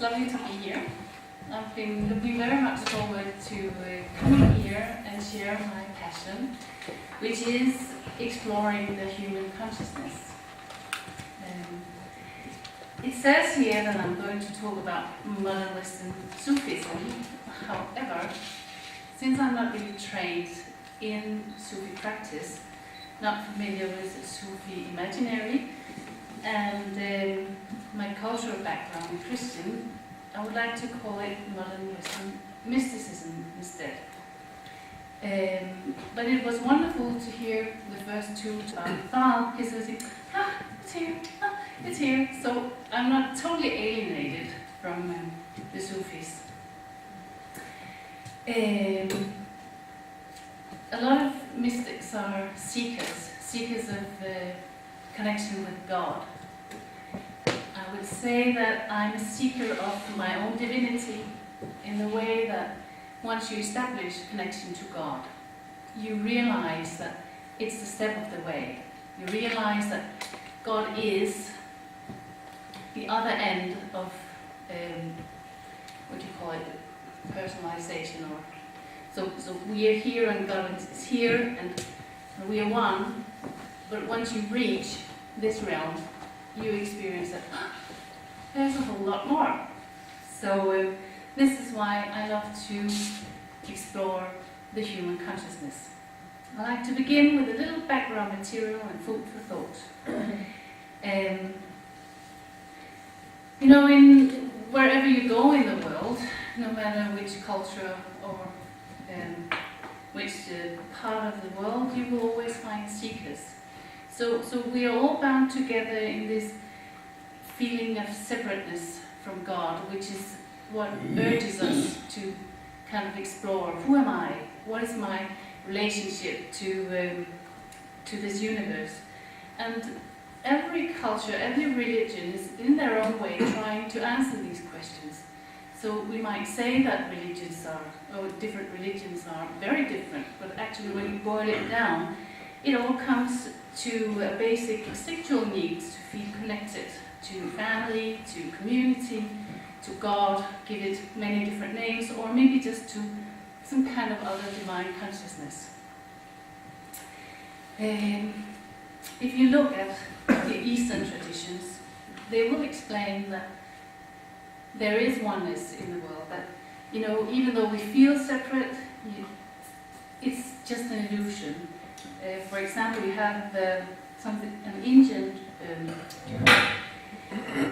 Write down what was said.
lovely to be here. I've been looking very much forward to coming here and share my passion, which is exploring the human consciousness. It says here that I'm going to talk about modern Western Sufism. However, since I'm not really trained in Sufi practice, not familiar with Sufi imaginary, and my cultural background Christian, I would like to call it modern Western mysticism instead. But it was wonderful to hear the first two about because it was it's here. So I'm not totally alienated from the Sufis. A lot of mystics are seekers of connection with God. I would say that I'm a seeker of my own divinity in the way that once you establish connection to God, you realize that it's the step of the way. You realize that God is the other end of, what do you call it, personalization, or so we are here and God is here and we are one, but once you reach this realm, you experience that there's a whole lot more. So this is why I love to explore the human consciousness. I like to begin with a little background material and food for thought. You know, in wherever you go in the world, no matter which culture or which part of the world, you will always find seekers. So we are all bound together in this feeling of separateness from God, which is what urges us to kind of explore, who am I? What is my relationship to this universe? And every culture, every religion is in their own way trying to answer these questions. So we might say that different religions are very different, but actually when you boil it down, it all comes to a basic instinctual needs to feel connected to family, to community, to God, give it many different names, or maybe just to some kind of other divine consciousness. If you look at the Eastern traditions, they will explain that there is oneness in the world, that, you know, even though we feel separate, it's just an illusion. For example, you have an Indian